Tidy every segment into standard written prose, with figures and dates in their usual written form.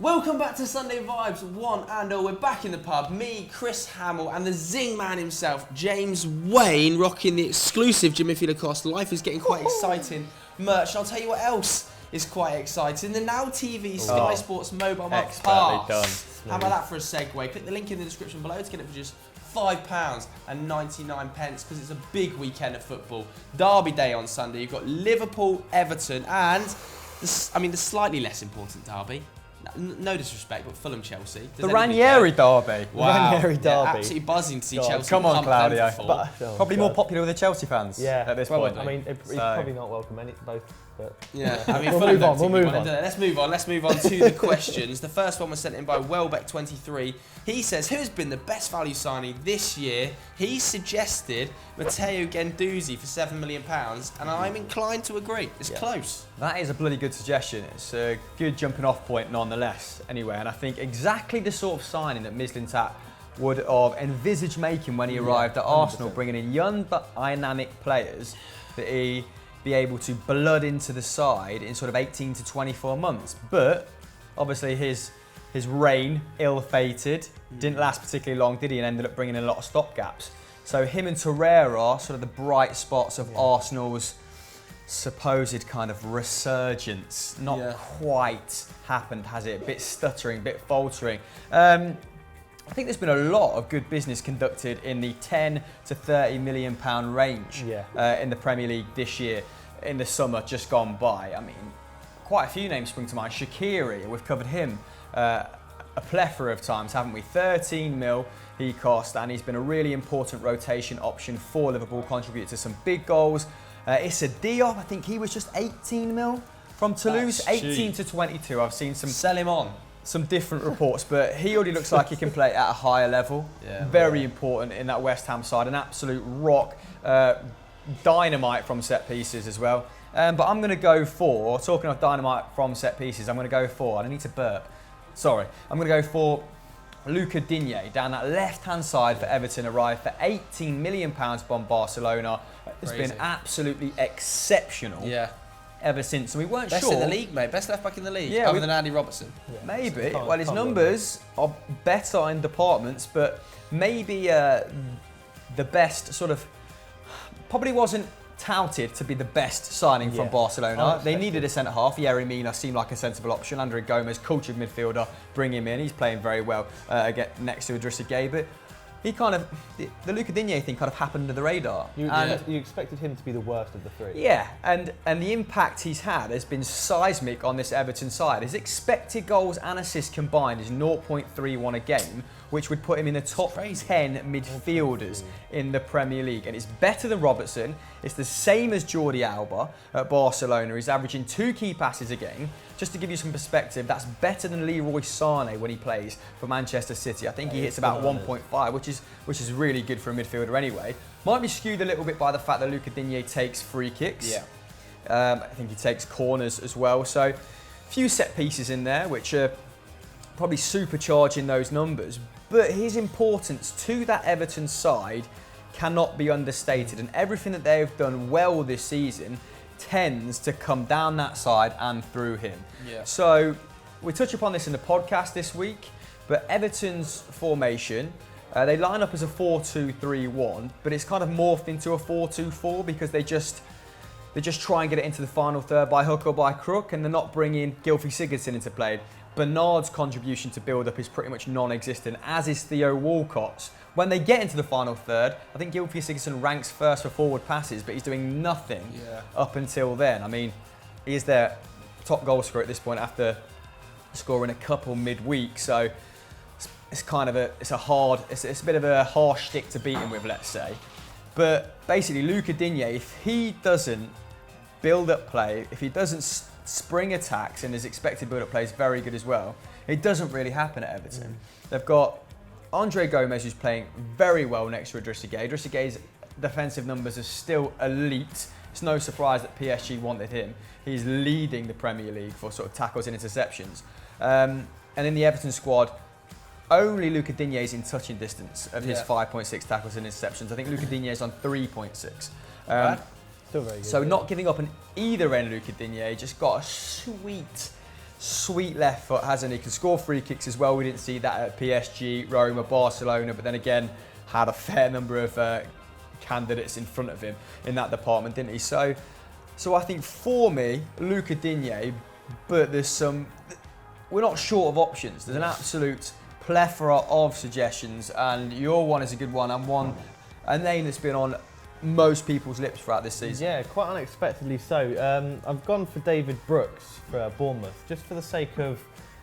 Welcome back to Sunday Vibes, one and all. We're back in the pub. Me, Chris Hamill, and the Zing Man himself, James Wayne, rocking the exclusive Jimmy Lacoste. Life is getting quite exciting merch. And I'll tell you what else is quite exciting. The Now TV Sky Sports Mobile Month Pass. How about that for a segue? Click the link in the description below to get it for just £5.99 because it's a big weekend of football. Derby Day on Sunday. You've got Liverpool, Everton, and the slightly less important derby. No disrespect, but Fulham Chelsea. The Ranieri derby. Wow. Ranieri derby. Yeah, absolutely buzzing to see Chelsea. Come on, Claudio. Probably more God. popular with the Chelsea fans. Yeah, at this well, point. I mean, he's probably not welcome both. But yeah, I mean, we'll move on. Let's move on to the questions. The first one was sent in by Welbeck23. He says, who's been the best value signing this year? He suggested Matteo Guendouzi for £7 million, and I'm inclined to agree. It's close. That is a bloody good suggestion. It's a good jumping off point nonetheless, anyway, and I think exactly the sort of signing that Mislintat would have envisaged making when he arrived at Arsenal, 100%. Bringing in young but dynamic players that he be able to blood into the side in sort of 18 to 24 months. But obviously his reign, ill-fated, didn't last particularly long, did he? And ended up bringing in a lot of stopgaps. So him and Torreira are sort of the bright spots of Arsenal's supposed kind of resurgence. Not quite happened, has it? A bit stuttering, a bit faltering. I think there's been a lot of good business conducted in the 10 to 30 million pound range in the Premier League this year, in the summer just gone by. I mean, quite a few names spring to mind. Shaqiri, we've covered him a plethora of times, haven't we? 13 mil he cost, and he's been a really important rotation option for Liverpool, contributed to some big goals. Issa Diop, I think he was just 18 mil from Toulouse, 18 to 22. I've seen some... Sell him on. Some different reports, but he already looks like he can play at a higher level. Very important in that West Ham side, an absolute rock, dynamite from set pieces as well. But I'm going to go for, talking of dynamite from set pieces, I'm going to go for, I need to burp, sorry, I'm going to go for Luca Digne down that left-hand side for Everton, arrived for £18 million from Barcelona. It's been absolutely exceptional. Ever since, and we weren't best sure. Best in the league, mate. Best left back in the league, other than Andy Robertson. Maybe. Well, his numbers are better in departments, but maybe the best sort of probably wasn't touted to be the best signing from Barcelona. They needed a centre half. Yerry Mina seemed like a sensible option. Andre Gomez, cultured midfielder, bring him in. He's playing very well again next to Idrissa Gueye, but he kind of, the Luca Digne thing kind of happened under the radar. You expected him to be the worst of the three. Yeah, and the impact he's had has been seismic on this Everton side. His expected goals and assists combined is 0.31 a game, which would put him in the top 10 midfielders in the Premier League. And it's better than Robertson. It's the same as Jordi Alba at Barcelona. He's averaging 2 key passes a game. Just to give you some perspective, that's better than Leroy Sané when he plays for Manchester City. I think he hits about 1.5, which is really good for a midfielder anyway. Might be skewed a little bit by the fact that Luca Digne takes free kicks. I think he takes corners as well. So a few set pieces in there, which are probably supercharging those numbers. But his importance to that Everton side cannot be understated, and everything that they've done well this season tends to come down that side and through him. So we touch upon this in the podcast this week, but Everton's formation, they line up as a 4-2-3-1, but it's kind of morphed into a 4-2-4 because they just try and get it into the final third by hook or by crook, and they're not bringing Gylfi Sigurdsson into play. Bernard's contribution to build-up is pretty much non-existent, as is Theo Walcott's. When they get into the final third, I think Gylfi Sigurdsson ranks first for forward passes, but he's doing nothing up until then. I mean, he is their top goal scorer at this point after scoring a couple midweek, so it's kind of it's a bit of a harsh stick to beat him with, let's say. But basically, Luca Digne, if he doesn't build up play, if he doesn't spring attacks, and his expected build-up play is very good as well, it doesn't really happen at Everton. They've got Andre Gomez, who's playing very well next to Idrissa Gueye. Idrissa Gueye's defensive numbers are still elite. It's no surprise that PSG wanted him. He's leading the Premier League for sort of tackles and interceptions. And in the Everton squad, only Luca Digne is in touching distance of his 5.6 tackles and interceptions. I think Luca Digne is on 3.6. Still very good. So not giving up on either end, Luca Digne just got a sweet sweet left foot, hasn't he? Can score free kicks as well. We didn't see that at PSG, Roma, Barcelona, but then again, had a fair number of candidates in front of him in that department, didn't he? So I think for me, Luca Digne, but we're not short of options. There's an absolute plethora of suggestions, and your one is a good one, and a name that's been on most people's lips throughout this season. Yeah, quite unexpectedly so. I've gone for David Brooks for Bournemouth, just for the sake of,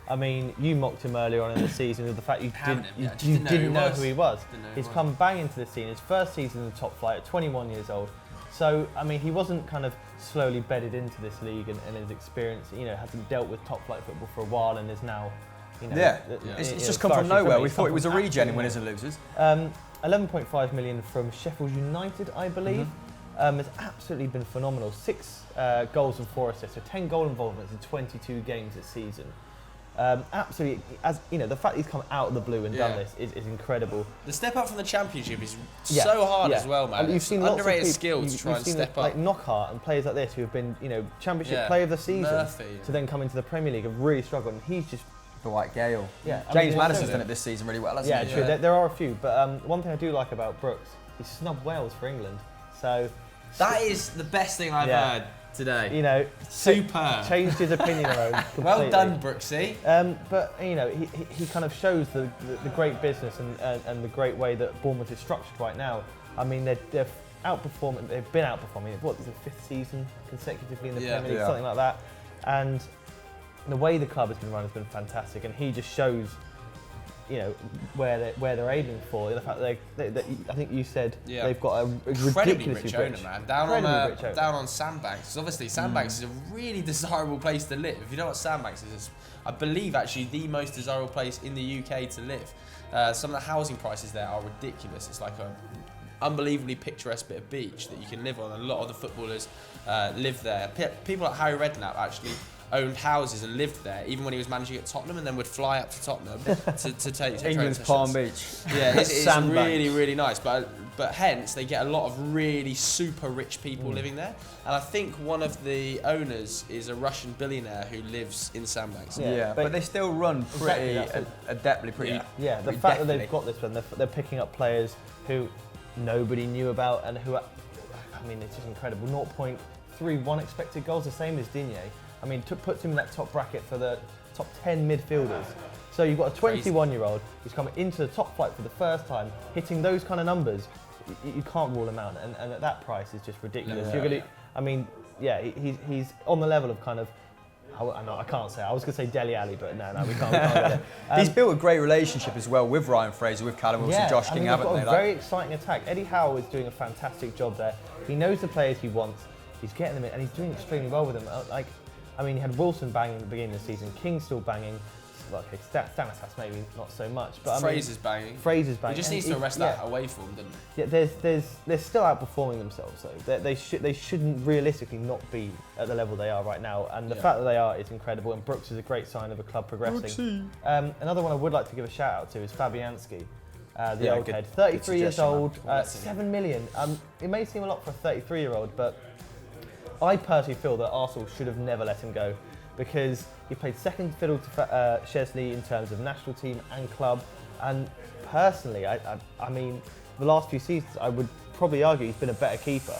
I mean, you mocked him earlier on in the season with the fact you didn't know who he was. He's come bang into the scene, his first season in the top flight at 21 years old. So, I mean, he wasn't kind of slowly bedded into this league and his experience, hasn't dealt with top flight football for a while and is now, It's just come from nowhere. We thought it was a regen in winners and losers. 11.5 million from Sheffield United, I believe. Has absolutely been phenomenal. 6 goals and 4 assists, so 10 goal involvements in 22 games this season. Absolutely, the fact he's come out of the blue and done this is incredible. The step up from the Championship is so hard as well, man. You've seen underrated lots of skill to try and step up. Like Knockhart and players like this who have been, Championship Player of the Season to then come into the Premier League have really struggled, and he's just. Dwight Gale. Yeah, James Maddison's done it this season really well, hasn't he? True. There are a few, but one thing I do like about Brooks, he snubbed Wales for England. So that is the best thing I've heard today. Super. Changed his opinion around. Well done, Brooksy. But he kind of shows the great business and the great way that Bournemouth is structured right now. I mean, they're outperforming. They've been outperforming. What is it, 5th season consecutively in the Premier League, something like that, and. The way the club has been run has been fantastic, and he just shows, where they're aiming for. The fact that I think you said they've got a ridiculously rich owner, man. Down on Sandbanks. Because obviously Sandbanks is a really desirable place to live. If you know what Sandbanks is, I believe actually the most desirable place in the UK to live. Some of the housing prices there are ridiculous. It's like a unbelievably picturesque bit of beach that you can live on. A lot of the footballers live there. People like Harry Redknapp actually owned houses and lived there, even when he was managing at Tottenham, and then would fly up to Tottenham to take England's Palm Beach. Yeah, it's really, really nice. But hence, they get a lot of really super rich people living there. And I think one of the owners is a Russian billionaire who lives in Sandbanks. Yeah, but they still run pretty adeptly. Yeah, the fact that they've got this one, they're picking up players who nobody knew about and who, it's just incredible. 0.31 expected goals, the same as Digne. Puts him in that top bracket for the top 10 midfielders. So you've got a 21-year-old who's coming into the top flight for the first time, hitting those kind of numbers. You can't rule him out, and at that price is just ridiculous. He's on the level of kind of. I can't say. I was going to say Dele Alli, but no, we can't get it. He's built a great relationship as well with Ryan Fraser, with Callum Wilson, Josh King, haven't they? Got a very exciting attack. Eddie Howe is doing a fantastic job there. He knows the players he wants. He's getting them in, and he's doing extremely well with them. He had Wilson banging at the beginning of the season, King still banging. Okay, Stanislas maybe not so much, but Fraser's banging. He just needs to arrest that away form, doesn't he? Yeah, they're still outperforming themselves though. They shouldn't realistically not be at the level they are right now, and the fact that they are is incredible. And Brooks is a great sign of a club progressing. Another one I would like to give a shout out to is Fabianski. The old head, 33 years old, 7 million. It may seem a lot for a 33-year-old, but I personally feel that Arsenal should have never let him go, because he played second fiddle to Szczesny in terms of national team and club. And personally, the last few seasons, I would probably argue he's been a better keeper.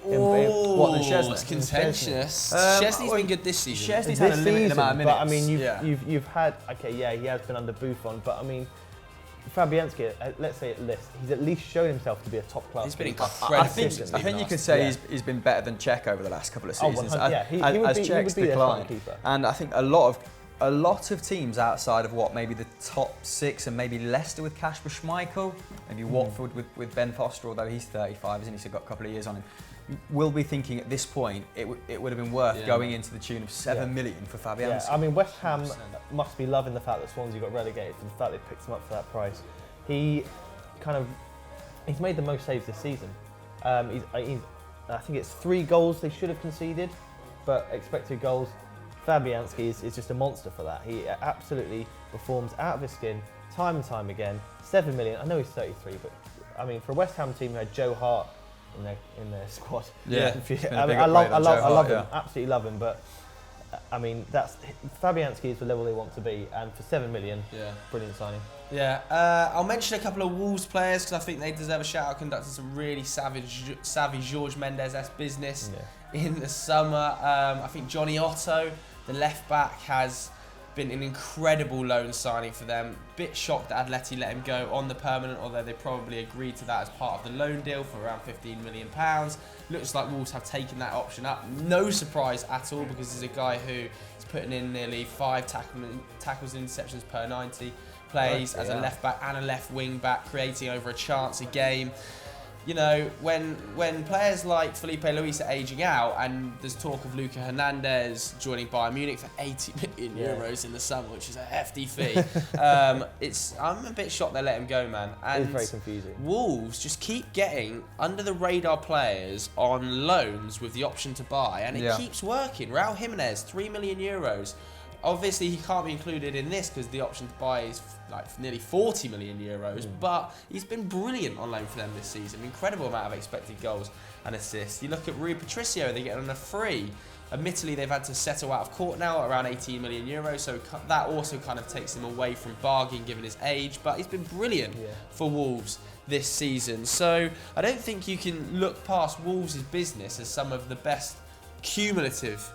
What than Szczesny? It's contentious. Szczesny's been good this season. Szczesny's had a limited amount of minutes. But you've had he has been under Buffon, but Fabianski, let's say he's at least shown himself to be a top class. He's been incredible. I think you could say he's been better than Cech over the last couple of seasons. He would be declined, and I think a lot of teams outside of maybe the top 6 and maybe Leicester with Kasper Schmeichel, maybe Watford with Ben Foster, although he's 35, isn't he? So he's got a couple of years on him. Will be thinking at this point it would have been worth going into the tune of 7 million for Fabianski. Yeah, West Ham must be loving the fact that Swansea got relegated and the fact they picked him up for that price. He's made the most saves this season. I think it's 3 goals they should have conceded, but expected goals. Fabianski is just a monster for that. He absolutely performs out of his skin time and time again. 7 million. I know he's 33, but for a West Ham team who had Joe Hart in their squad. Yeah, I love him, absolutely love him. But I mean, Fabianski is the level they want to be, and for 7 million, brilliant signing. Yeah, I'll mention a couple of Wolves players because I think they deserve a shout out. Conducting some really savvy George Mendes-esque business in the summer. I think Johnny Otto, the left back, has been an incredible loan signing for them. Bit shocked that Atleti let him go on the permanent, although they probably agreed to that as part of the loan deal for around £15 million. Looks like Wolves have taken that option up. No surprise at all, because he's a guy who is putting in nearly 5 tackles and interceptions per 90. Plays as a left back and a left wing back, creating over a chance a game. You know, when players like Felipe Luis are ageing out, and there's talk of Luka Hernandez joining Bayern Munich for 80 million euros in the summer, which is a hefty fee. I'm a bit shocked they let him go, man. And it's very confusing. Wolves just keep getting under the radar players on loans with the option to buy, and it keeps working. Raul Jimenez, 3 million euros. Obviously, he can't be included in this because the option to buy is like nearly 40 million euros, but he's been brilliant on loan for them this season. Incredible amount of expected goals and assists. You look at Rui Patricio, they get on a free. Admittedly, they've had to settle out of court now at around 18 million euros, so that also kind of takes him away from bargain given his age, but he's been brilliant for Wolves this season. So I don't think you can look past Wolves' business as some of the best cumulative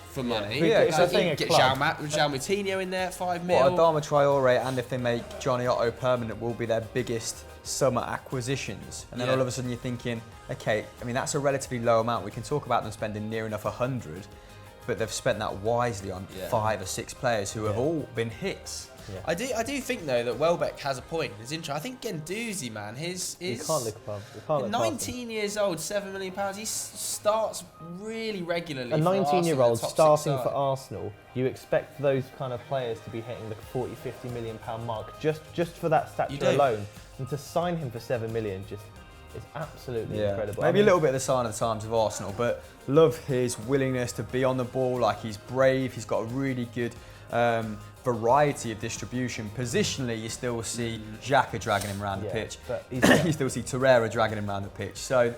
for money. It's a thing. Get João Moutinho in there at 5 mil. Adama Traore, and if they make Johnny Otto permanent, will be their biggest summer acquisitions. And then all of a sudden you're thinking, okay, I mean, that's a relatively low amount. We can talk about them spending near enough 100, but they've spent that wisely on 5 or 6 players who have all been hits. I do think though that Welbeck has a point. It's interesting. I think Guendouzi, man, He can't look above. 19 years old, £7 million. He starts really regularly. A 19-year-old starting for Arsenal, you expect those kind of players to be hitting the 40, 50 million pound mark just for that stature alone, and to sign him for 7 million just is absolutely incredible. Maybe a little bit of the sign of the times of Arsenal, but love his willingness to be on the ball. Like, he's brave. He's got a really good variety of distribution. Positionally, you still see Xhaka dragging him around the pitch. But you still see Torreira dragging him around the pitch. So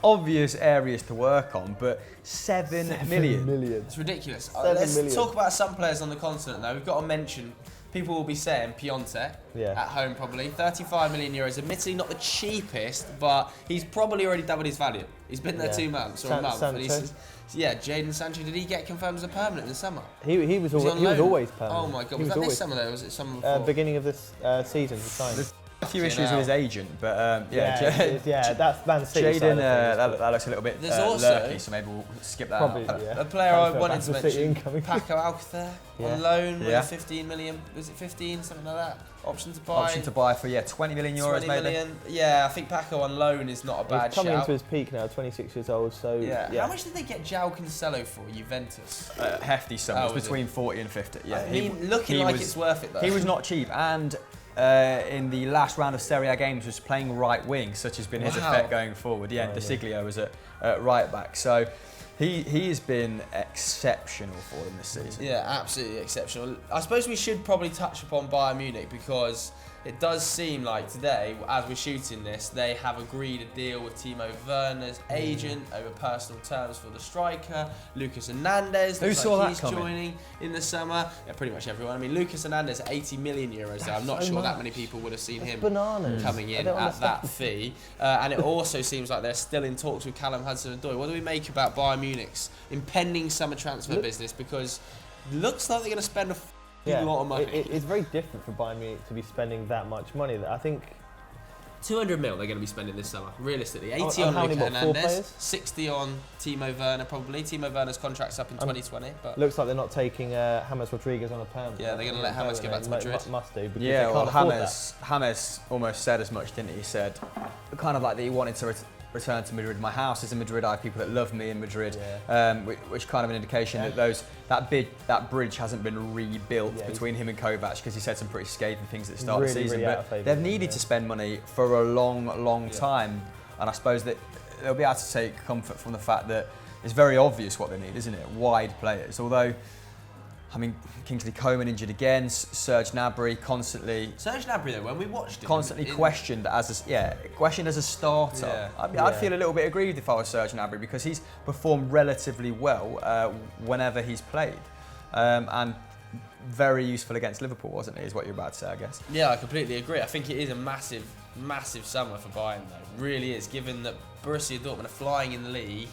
obvious areas to work on, but 7 million. It's ridiculous. Let's talk about some players on the continent though. We've got to mention, people will be saying Piontek at home probably. 35 million euros, admittedly not the cheapest, but he's probably already doubled his value. He's been there 2 months or a month. Jadon Sancho, did he get confirmed as a permanent in the summer? He was always permanent. Oh my God, was that this summer though? Was it summer before? Beginning of this season, he signed. There's a few issues with his agent, but that's Man City. Jadon, that looks a little bit lurky, so maybe we'll skip that out. A player I wanted to mention, Paco Alcacer, on loan with 15 million, was it 15, something like that? Option to buy for 20 million euros 20 maybe. Million. Yeah, I think Paco on loan is not a bad shout. He's coming into his peak now, 26 years old, so How much did they get João Cancelo for, Juventus? Hefty sum, between 40 and 50. Yeah, I mean, looking like it's worth it though. He was not cheap, and in the last round of Serie A games was playing right wing, such has been his effect going forward. De Siglio was at right back, so he has been exceptional for them this season. Yeah, absolutely exceptional. I suppose we should probably touch upon Bayern Munich, because it does seem like today, as we're shooting this, they have agreed a deal with Timo Werner's agent over personal terms for the striker. Lucas Hernandez, who saw that he's coming? Joining in the summer. Yeah, pretty much everyone. I mean, Lucas Hernandez at 80 million euros there. I'm not sure that many people would have seen him coming in at that fee. And it also seems like they're still in talks with Callum Hudson-Odoi. What do we make about Bayern Munich's impending summer transfer business? Because it looks like they're going to spend a lot of money. It's very different for Bayern Munich to be spending that much money. I think 200 mil they're going to be spending this summer, realistically. 80 on Lucas Hernandez, 60 on Timo Werner probably. Timo Werner's contract's up in 2020. But looks like they're not taking James Rodriguez on a perm. Yeah, they're going to let James go back to Madrid. Must do. Yeah, well, James almost said as much, didn't he? He said kind of like that he wanted to return to Madrid. My house is in Madrid. I have people that love me in Madrid, which kind of an indication that that bridge hasn't been rebuilt between him and Kovac, because he said some pretty scathing things at the start of the season. But they've needed to spend money for a long time, and I suppose that they'll be able to take comfort from the fact that it's very obvious what they need, isn't it? Wide players. Although I mean, Kingsley Coman injured again. Serge Gnabry constantly. Serge Gnabry though, when we watched him, constantly questioned as a starter. Yeah. I'd feel a little bit aggrieved if I was Serge Gnabry because he's performed relatively well whenever he's played, and very useful against Liverpool, wasn't he? Is what you're about to say, I guess. Yeah, I completely agree. I think it is a massive summer for Bayern, though. Really is, given that Borussia Dortmund are flying in the league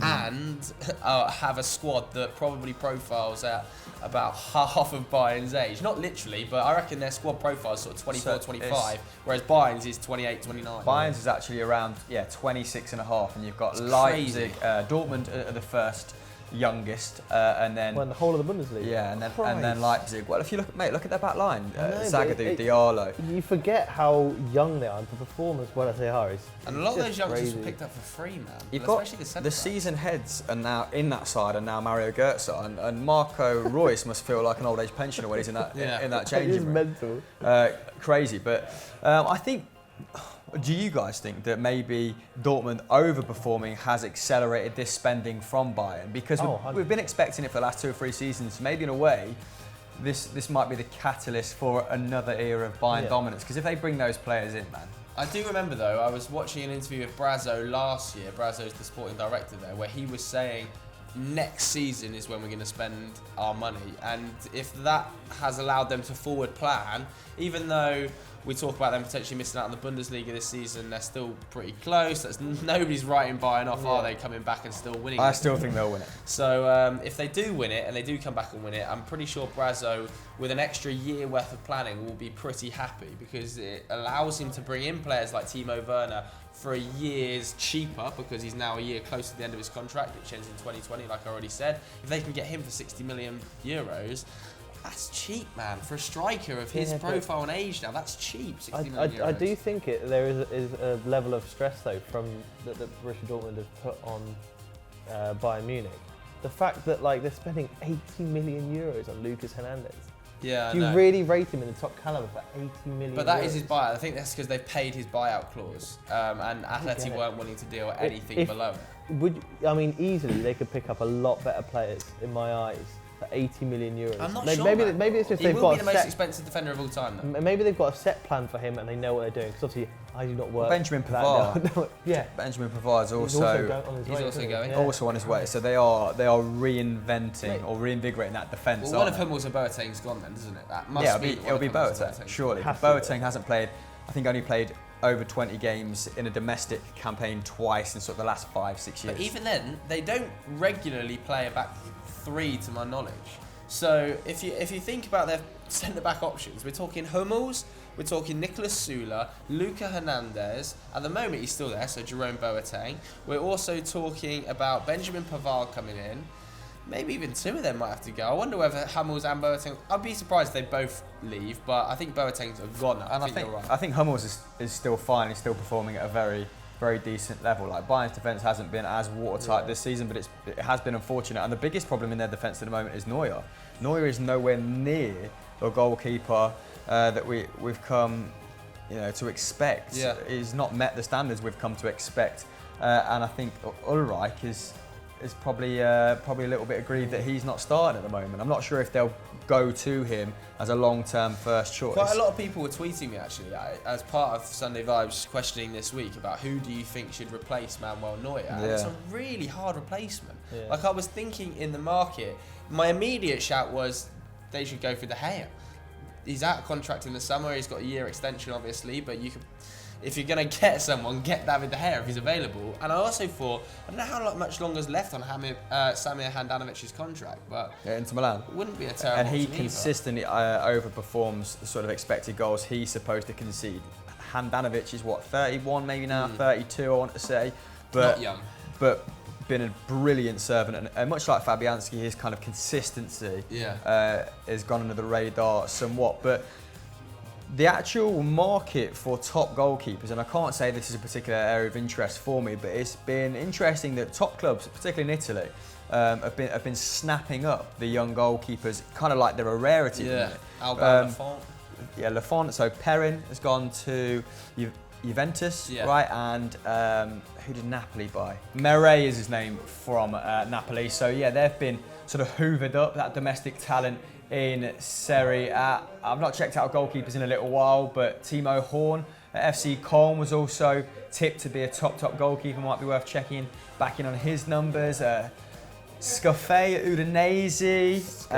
and have a squad that probably profiles at about half of Bayern's age. Not literally, but I reckon their squad profile is sort of 24, 25, whereas Bayern's is 28, 29. Bayern's is actually around 26 and a half, and you've got Leipzig, Dortmund are the first youngest, and then the whole of the Bundesliga. Yeah, and then Leipzig. Well, if you look at their back line, Zagadou, Diallo. You forget how young they are and to perform as well as they are. And a lot of those youngsters were picked up for free, man. You've got the season heads are now in that side, and now Mario Götze and Marco Reus must feel like an old age pensioner when he's in that in that changing room. Mental. Crazy, but I think. Do you guys think that maybe Dortmund overperforming has accelerated this spending from Bayern? Because we've been expecting it for the last 2 or 3 seasons. Maybe in a way, this might be the catalyst for another era of Bayern dominance. Because if they bring those players in, man. I do remember though, I was watching an interview with Brazzo last year. Brazzo's the sporting director there, where he was saying next season is when we're going to spend our money. And if that has allowed them to forward plan, even though we talk about them potentially missing out on the Bundesliga this season, they're still pretty close. Nobody's writing Bayern off, are they, coming back and still winning? I still think they'll win it. So if they do win it, and they do come back and win it, I'm pretty sure Brazzo, with an extra year worth of planning, will be pretty happy, because it allows him to bring in players like Timo Werner for a year's cheaper, because he's now a year close to the end of his contract, which ends in 2020, like I already said. If they can get him for 60 million euros, that's cheap, man. For a striker of his profile and age now, that's cheap, 60 million euros. I do think there is a level of stress, though, from that Borussia Dortmund have put on Bayern Munich. The fact that they're spending 80 million euros on Lucas Hernandez. Yeah, Do you really rate him in the top caliber for 80 million? But that is his buyout. I think that's because they've paid his buyout clause, and Atleti weren't willing to deal anything below it. Easily they could pick up a lot better players in my eyes for 80 million euros. I'm not maybe, sure. Maybe it's just he they've will got be the most expensive defender of all time, though. Maybe they've got a set plan for him and they know what they're doing. Because obviously, I do not work. Benjamin Pavard. Benjamin Pavard's also on his way. So they are reinventing or reinvigorating that defence. Well, one of Hummels and Boateng's gone then, doesn't it? That must it'll be Boateng, surely. Boateng hasn't played. I think only played over 20 games in a domestic campaign twice in sort of the last 5-6 years. But even then, they don't regularly play a back three, to my knowledge. So if you think about their centre-back options, we're talking Hummels, we're talking Nicolas Sula, Luca Hernandez. At the moment, he's still there, so Jerome Boateng. We're also talking about Benjamin Pavard coming in. Maybe even two of them might have to go. I wonder whether Hummels and Boateng. I'd be surprised if they both leave, but I think Boateng's a goner. I think you're right. I think Hummels is still fine. He's still performing at a very, very decent level. Like, Bayern's defence hasn't been as watertight this season, but it has been unfortunate. And the biggest problem in their defence at the moment is Neuer. Neuer is nowhere near the goalkeeper that we've come, to expect. Yeah. He's not met the standards we've come to expect, and I think Ulreich is probably a little bit aggrieved that he's not starting at the moment. I'm not sure if they'll go to him as a long-term first choice. Quite a lot of people were tweeting me, actually, as part of Sunday Vibes questioning this week about who do you think should replace Manuel Neuer. And it's a really hard replacement. Yeah. Like, I was thinking in the market, my immediate shout was they should go for De Gea. He's out of contract in the summer. He's got a year extension, obviously, but you could, if you're going to get someone, get David De Gea if he's available. And I also thought, I don't know how much longer's left on Samir Handanovic's contract, but Inter Milan wouldn't be a terrible And he option consistently overperforms the sort of expected goals he's supposed to concede. Handanovic is 31 maybe now, 32 I want to say, but not young. But been a brilliant servant, and much like Fabianski, his kind of consistency has gone under the radar somewhat. But the actual market for top goalkeepers, and I can't say this is a particular area of interest for me, but it's been interesting that top clubs, particularly in Italy, have been snapping up the young goalkeepers, kind of like they're a rarity. Yeah, Alban Lafont. Yeah, Lafont. So Perrin has gone to Juventus, right? And who did Napoli buy? Meret is his name from Napoli. So yeah, they've been sort of hoovered up that domestic talent in Serie A. I've not checked out goalkeepers in a little while, but Timo Horn at FC Köln was also tipped to be a top goalkeeper. Might be worth checking back in on his numbers. Scaffey at Udinese,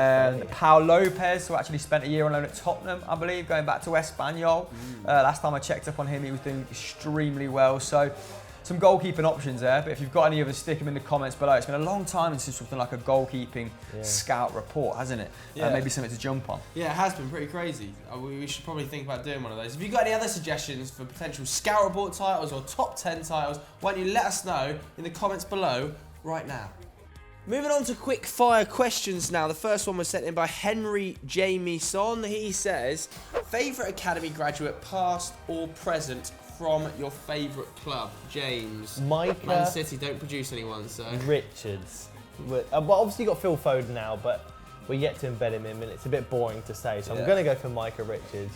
Paul Lopez, who actually spent a year on loan at Tottenham, I believe, going back to Espanyol. Last time I checked up on him, he was doing extremely well. So some goalkeeping options there, but if you've got any others, stick them in the comments below. It's been a long time since something like a goalkeeping scout report, hasn't it? Yeah. Maybe something to jump on. Yeah, it has been pretty crazy. We should probably think about doing one of those. If you've got any other suggestions for potential scout report titles or top 10 titles, why don't you let us know in the comments below right now. Moving on to quick fire questions now. The first one was sent in by Henry Jamieson. He says, favourite academy graduate, past or present, from your favourite club? James. Micah. Man City don't produce anyone, so. Richards. Well, obviously you've got Phil Foden now, but we're yet to embed him in, and it's a bit boring to say, so I'm going to go for Micah Richards.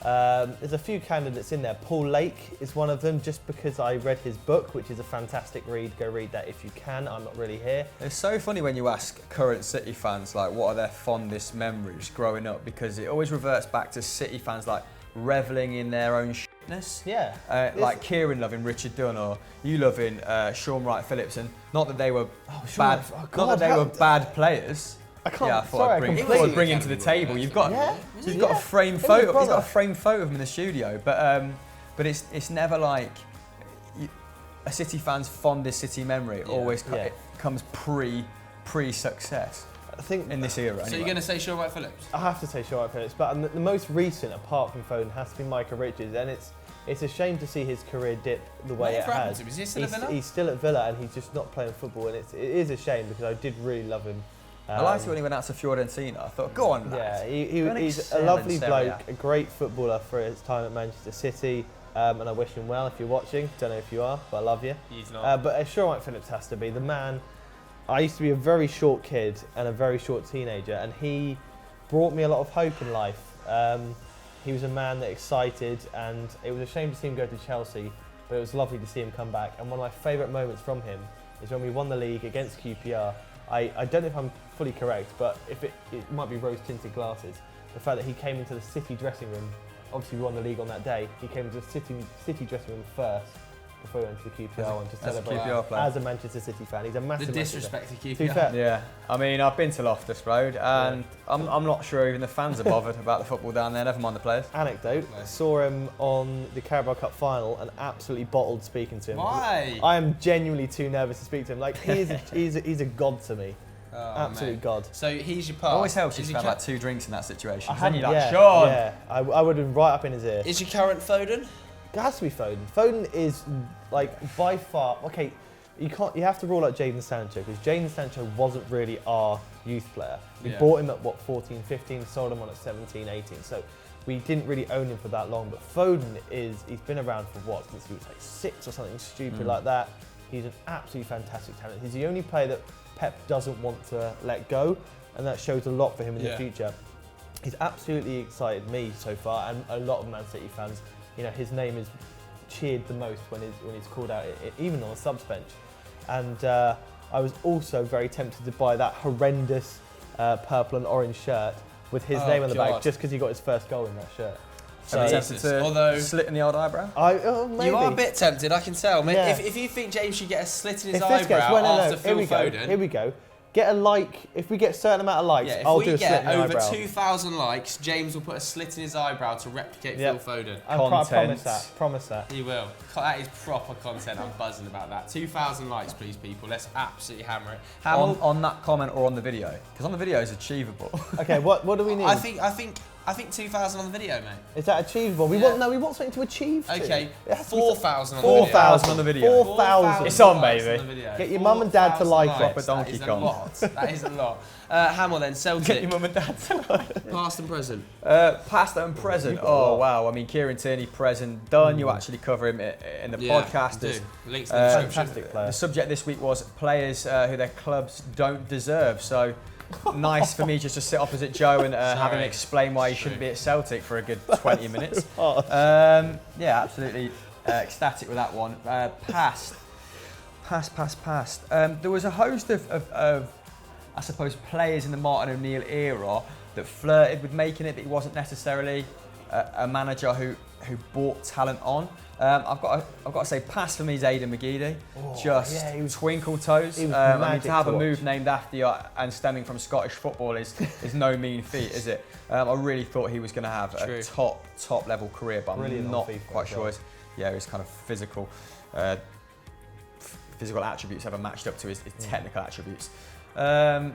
There's a few candidates in there. Paul Lake is one of them, just because I read his book, which is a fantastic read. Go read that if you can. I'm not really here. It's so funny when you ask current City fans, like, what are their fondest memories growing up, because it always reverts back to City fans, like, revelling in their own shitness. Yeah. Like Kieran loving Richard Dunn, or you loving Sean Wright-Phillips, and not that they were bad players. I can't. Yeah, I thought I'd bring him to the table. You've got a framed photo. He's got a framed photo of him in the studio, but it's never like a City fan's fondest City memory. Always it comes pre-success. I think in this era. So anyway. you're going to say Sean Wright-Phillips? I have to say Sean Wright-Phillips, but the most recent, apart from Foden, has to be Micah Richards, and it's a shame to see his career dip the way it has. Is he still at Villa? He's still at Villa, and he's just not playing football, and it is a shame because I did really love him. I liked it when he went out to Fiorentina. I thought, go on, lad. Yeah, he's a lovely bloke, a great footballer for his time at Manchester City, and I wish him well if you're watching. Don't know if you are, but I love you. He's not. But Sean Wright-Phillips has to be the man. I used to be a very short kid and a very short teenager, and he brought me a lot of hope in life. He was a man that excited, and it was a shame to see him go to Chelsea, but it was lovely to see him come back. And one of my favourite moments from him is when we won the league against QPR. I don't know if I'm fully correct, but if it might be rose-tinted glasses. The fact that he came into the City dressing room, obviously we won the league on that day, he came into the City dressing room first before he went to the QPR one to celebrate as a Manchester City fan. He's a massive. The disrespect to QPR. To be fair, yeah, I mean, I've been to Loftus Road, and I'm not sure even the fans are bothered about the football down there, never mind the players. Anecdote, saw him on the Carabao Cup final and absolutely bottled speaking to him. Why? I am genuinely too nervous to speak to him. Like, he's a god to me. Oh, absolute god. So he's your It part. always helps if you've had like 2 drinks in that situation. Then you're like, Sean! Yeah, I would have been right up in his ear. Is your current Foden? It has to be Foden. Foden is, like, by far, okay, you have to rule out Jadon Sancho, because Jadon Sancho wasn't really our youth player. We bought him at, 14, 15, sold him on at 17, 18, so we didn't really own him for that long. But Foden he's been around for what, since he was like 6 or something stupid like that. He's an absolutely fantastic talent. He's the only player that Pep doesn't want to let go, and that shows a lot for him in the future. He's absolutely excited me so far, and a lot of Man City fans. You know, his name is cheered the most when he's called out, even on the subs bench. And I was also very tempted to buy that horrendous purple and orange shirt with his name on the back, just because he got his first goal in that shirt. So tempted to slit in the old eyebrow? Maybe. You are a bit tempted, I can tell. Yeah. If you think James should get a slit in his eyebrow after Phil Foden... Here we go. Get a like. If we get a certain amount of likes, I'll do a slit in the eyebrow. If we get over 2,000 likes, James will put a slit in his eyebrow to replicate Phil Foden. I promise that. He will. That is proper content. I'm buzzing about that. 2,000 likes, please, people. Let's absolutely hammer it. On that comment or on the video? Because on the video is achievable. Okay, what do we need? I think 2,000 on the video, mate. Is that achievable? We want something to achieve. Okay, 4,000 on the video. 4,000 on the video. 4,000. It's on, baby. Get your mum and dad to like proper Donkey Kong. That is a lot. Hamill then, Celtic. Get your mum and dad to like. Past and present. Past and present. Oh wow! I mean, Kieran Tierney present. Dunn, you actually cover him in the podcast. Links in the description. Fantastic player. The subject this week was players who their clubs don't deserve. So. Nice for me just to sit opposite Joe and have him explain why he shouldn't be at Celtic for a good 20 minutes. Yeah, absolutely ecstatic with that one. Past. There was a host of I suppose, players in the Martin O'Neill era that flirted with making it, but he wasn't necessarily a manager who brought talent on. I've got to say, pass for me is Aidan McGeady. He was twinkle toes. He was I mean, to have a watch. move named after you and stemming from Scottish football is no mean feat, is it? I really thought he was going to have a top level career, but I'm not quite sure. His kind of physical attributes ever matched up to his technical attributes. There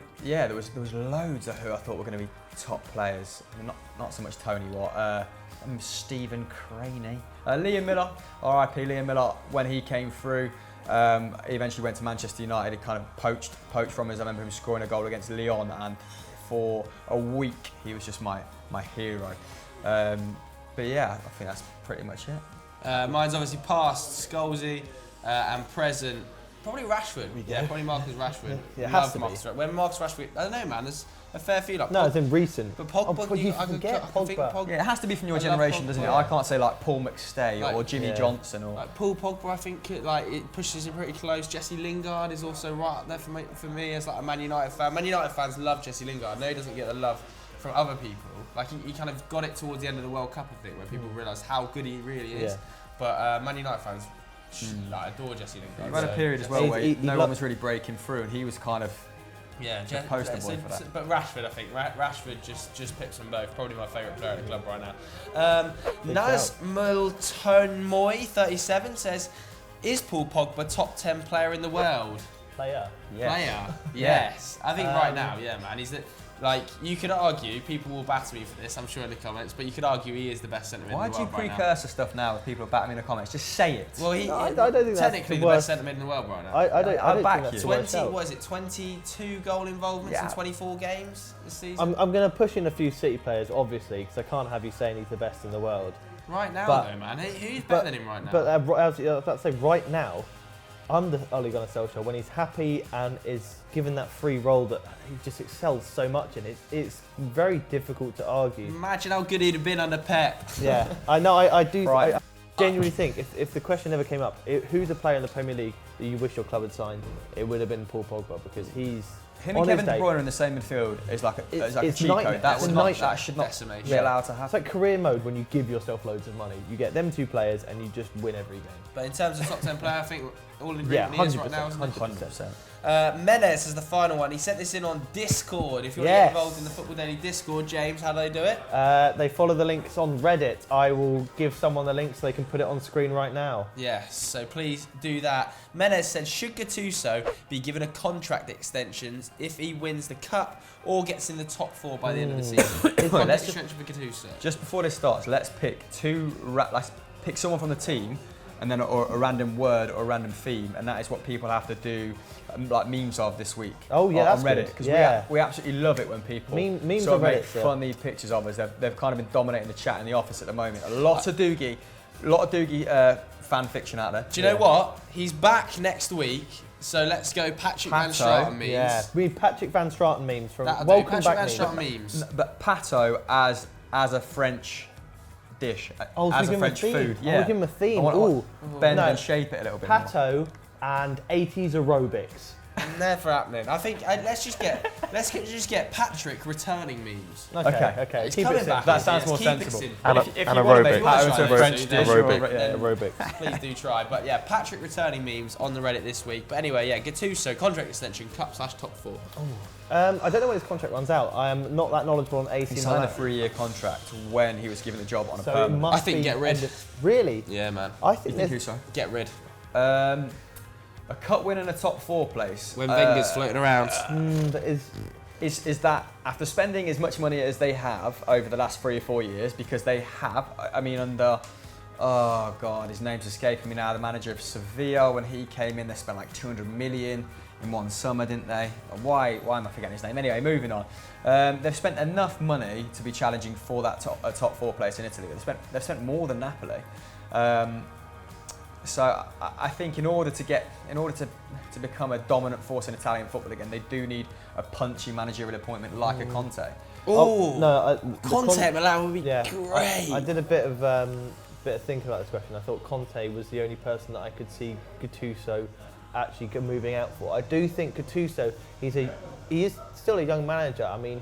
was loads of who I thought were going to be top players. I mean, not so much Tony Watt. Stephen Craney. Liam Miller, RIP Liam Miller, when he came through, he eventually went to Manchester United. He kind of poached from us. I remember him scoring a goal against Lyon, and for a week he was just my hero. But yeah, I think that's pretty much it. Mine's obviously past, Scholesy, and present. Probably Rashford. Yeah, probably Marcus Rashford. Yeah, it has to be. When Marcus Rashford, I don't know, man. There's a fair few like. No, it's in recent. But Pogba, you I forget can think Pogba. Pogba. Yeah, it has to be from your I love generation, Pogba. doesn't it? I can't say like Paul McStay Like, or Jimmy Johnson or. Like Paul Pogba, I think it pushes him pretty close. Jesse Lingard is also right up there for me as like a Man United fan. Man United fans love Jesse Lingard. I know he doesn't get the love from other people. Like he kind of got it towards the end of the World Cup, I think, where people realise how good he really is. Yeah. But Man United fans adore Jesse Lingard. You had a period as well where no one was really breaking through, and he was kind of the poster boy for that. But Rashford, I think Rashford just picks them both. Probably my favourite player at the club right now. Naz Multonmoy 37 says, "Is Paul Pogba top 10 player in the world?" Player. Player. Yes. I think right now, yeah, man. He's the. Like, you could argue, people will batter me for this, I'm sure in the comments, but you could argue he is the best centre mid in the world. Why do you precursor stuff now with people batting me in the comments? Just say it. Well, I don't think that's technically the best centre mid in the world right now. I don't back think that's you. the worst 20, shout. what is it, 22 goal involvements in 24 games this season? I'm going to push in a few City players, obviously, because I can't have you saying he's the best in the world. Right now, but, though, man. Who's better than him right now? But I was about to say, right now, I'm the Ole Gunnar Solskjaer when he's happy and is given that free role that he just excels so much in. It's very difficult to argue. Imagine how good he'd have been under Pep. Yeah, I know. I do. Right. I genuinely think if the question ever came up, who's a player in the Premier League that you wish your club had signed, it would have been Paul Pogba, because he's him and Kevin De Bruyne in the same midfield is like a cheat code. That should not be allowed to happen. It's like career mode when you give yourself loads of money. You get them two players and you just win every game. But in terms of top 10 player, I think all in agreement he is right now, isn't it? 100%. Menes is the final one. He sent this in on Discord. If you want to get involved in the Football Daily Discord, James, how do they do it? They follow the links on Reddit. I will give someone the link so they can put it on screen right now. Yes, so please do that. Menes said, should Gattuso be given a contract extension if he wins the Cup or gets in the top 4 by the end of the season? Contract extension for Gattuso. Just before this starts, let's pick let's pick someone from the team, and then a random word or a random theme, and that is what people have to do like memes of this week. Oh yeah, on Reddit, because we absolutely love it when people memes sort of on Reddit, make funny pictures of us. They've kind of been dominating the chat in the office at the moment. A lot of Doogie fan fiction out there. Do you know what? He's back next week. So let's go Patrick Van Straten memes. Yeah, we need Patrick Van Straten memes from That'll Welcome do. Patrick Back Van Straten memes. memes. But Pato as a French dish, as a French food. Yeah, we'll give him a theme. Bend and shape it a little bit. Pato and 80s aerobics. Never happening. I think let's just get Patrick returning memes. Okay. He's Keep coming it back. That sounds more Keep it sensible. simple. If you want to make Pato into a French dish, aerobics. Please do try. But yeah, Patrick returning memes on the Reddit this week. But anyway, yeah, Gattuso contract extension, Cup/top 4. I don't know when his contract runs out. I am not that knowledgeable on AC. He signed a 3-year contract when he was given the job on a permanent. I think get rid. Really? Yeah, man. I think Get rid. A cup win and a top 4 place. When Wenger's floating around. Is that after spending as much money as they have over the last 3 or 4 years, because they have, I mean, under, oh God, his name's escaping me now, the manager of Sevilla, when he came in, they spent like 200 million in one summer, didn't they? Why am I forgetting his name? Anyway, moving on. They've spent enough money to be challenging for that top 4 place in Italy. They've spent more than Napoli. So I think in order to become a dominant force in Italian football again, they do need a punchy managerial appointment like a Conte. Conte Milan would be great. I did a bit of thinking about this question. I thought Conte was the only person that I could see Gattuso actually moving out for. I do think Gattuso, he's a he is still a young manager. I mean,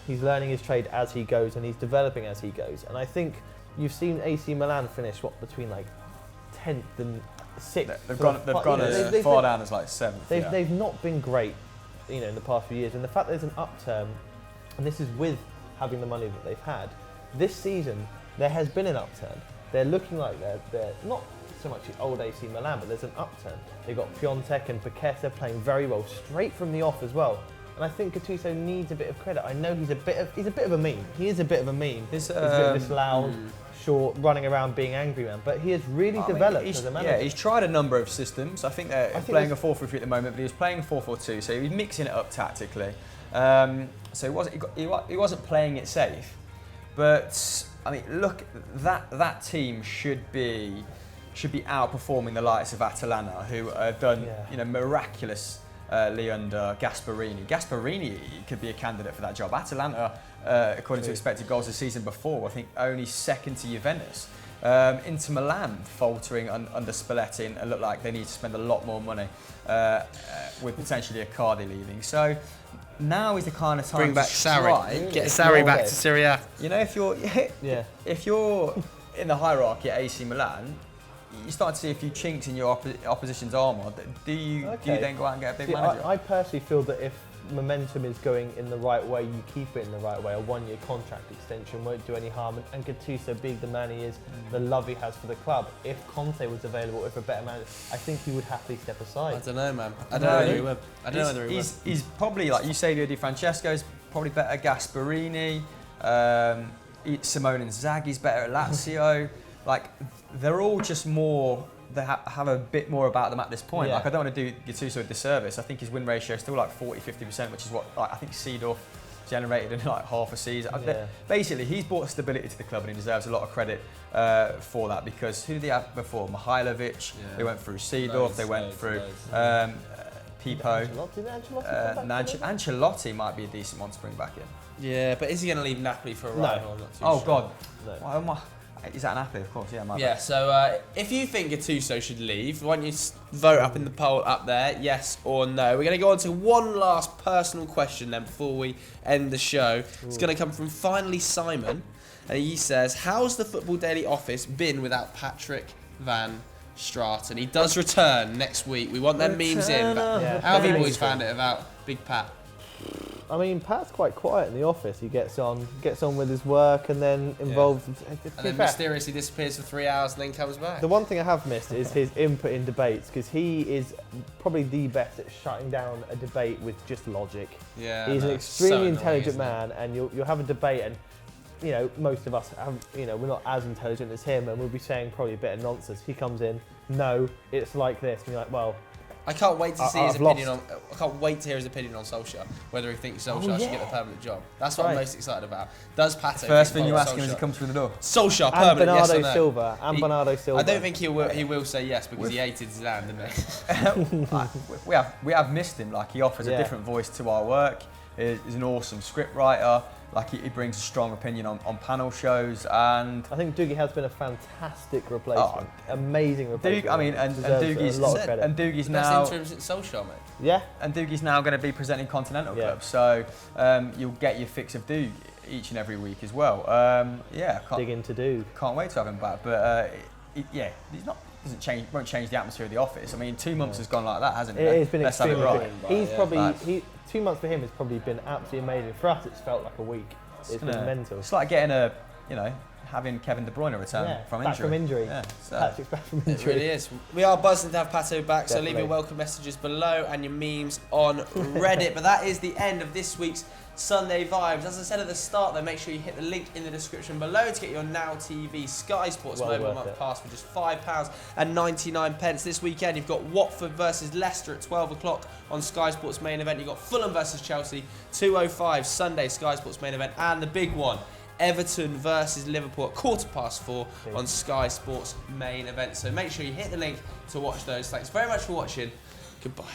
he's learning his trade as he goes, and he's developing as he goes. And I think you've seen AC Milan finish between like 10th and 6th. They've gone as far down as like 7th. They've not been great, in the past few years. And the fact there's an upturn, and this is with having the money that they've had, this season there has been an upturn. They're looking like they're not so much the old AC Milan, but there's an upturn. They've got Piontek and Paqueta playing very well, straight from the off as well. And I think Gattuso needs a bit of credit. I know he's a bit of a meme. He is a bit of a meme. He's this loud, short, running around being angry man. But he has really developed as a manager. Yeah, he's tried a number of systems. I think they're playing a 4-3-3 at the moment, but he was playing 4-4-2, so he was mixing it up tactically. So he wasn't playing it safe. But I mean, look, that team should be outperforming the likes of Atalanta, who have done miraculously under Gasperini. Gasperini could be a candidate for that job. Atalanta, according to expected goals the season before, I think only second to Juventus. Inter Milan faltering under Spalletti and look like they need to spend a lot more money with potentially Icardi leaving. So now is the kind of time bring back to Sarri. Get Sarri back to Serie A. If you're in the hierarchy at AC Milan, you start to see a few chinks in your opposition's armour. Do you then go out and get a big manager? I personally feel that if momentum is going in the right way, you keep it in the right way. A 1-year contract extension won't do any harm. And Gattuso, being the man he is, the love he has for the club, if Conte was available, if a better manager, I think he would happily step aside. I don't know, man. I don't know whether he would. I don't know whether he would. He's probably, like you say, Di Francesco's probably better. Gasperini, Simone Inzaghi's better at Lazio. Like, they're all just more. They have a bit more about them at this point. Yeah. Like, I don't want to do Gattuso a disservice. I think his win ratio is still like 40-50%, which is what I think Seedorf generated in like half a season. Yeah. Basically, he's brought stability to the club and he deserves a lot of credit for that, because who did they have before? Mihailovic, they went through Seedorf, they went through Pipo. Ancelotti might be a decent one to bring back in. Yeah, but is he going to leave Napoli for a ride? No. I'm not too Oh, sure. God. No. Why am I? Is that Napoli? Of course, yeah. Yeah, so if you think Gattuso should leave, why don't you vote up in the poll up there, yes or no. We're going to go on to one last personal question then before we end the show. It's going to come from Finally Simon, and he says, how's the Football Daily office been without Patrick Van Straten? He does return next week. We want them memes in. But how have you boys found it about Big Pat? I mean, Pat's quite quiet in the office. He gets on with his work and then involves. And then mysteriously disappears for 3 hours and then comes back. The one thing I have missed is his input in debates, because he is probably the best at shutting down a debate with just logic. Yeah, he's an extremely intelligent man, and you'll have a debate, and most of us have, we're not as intelligent as him, and we'll be saying probably a bit of nonsense. He comes in, no, it's like this, and you're like, well. I can't wait to see his opinion on. I can't wait to hear his opinion on Solskjaer. Whether he thinks Solskjaer should get the permanent job. That's what I'm most excited about. Does Pato? First thing you ask him as he comes through the door. Solskjaer permanent, yes or no? Bernardo Silva. I don't think he will say yes because he hated Zidane, didn't he? we have missed him. Like, he offers a different voice to our work. He's an awesome script writer. Like, he brings a strong opinion on panel shows, and I think Doogie has been a fantastic replacement. Amazing replacement. And Doogie's now best interim since Solskjaer, mate. Yeah. And Doogie's now going to be presenting Continental Club, so you'll get your fix of Doog each and every week as well. Dig into Doog. Can't wait to have him back, but he's not. Won't change the atmosphere of the office. I mean, 2 months has gone like that, hasn't it? It's been Let's have it extremely right. He's probably 2 months for him has probably been absolutely amazing. For us, it's felt like a week. It's been mental. It's like getting having Kevin De Bruyne return from injury. Back from injury. Yeah, Patrick's back from injury. It really is. We are buzzing to have Pato back, so Definitely. leave your welcome messages below and your memes on Reddit. But that is the end of this week's Sunday Vibes. As I said at the start, though, make sure you hit the link in the description below to get your Now TV Sky Sports mobile month pass for just £5.99. This weekend, you've got Watford versus Leicester at 12 o'clock on Sky Sports main event. You've got Fulham versus Chelsea, 2:05 Sunday Sky Sports main event, and the big one, Everton versus Liverpool at 4:15 on Sky Sports main event. So make sure you hit the link to watch those. Thanks very much for watching. Goodbye.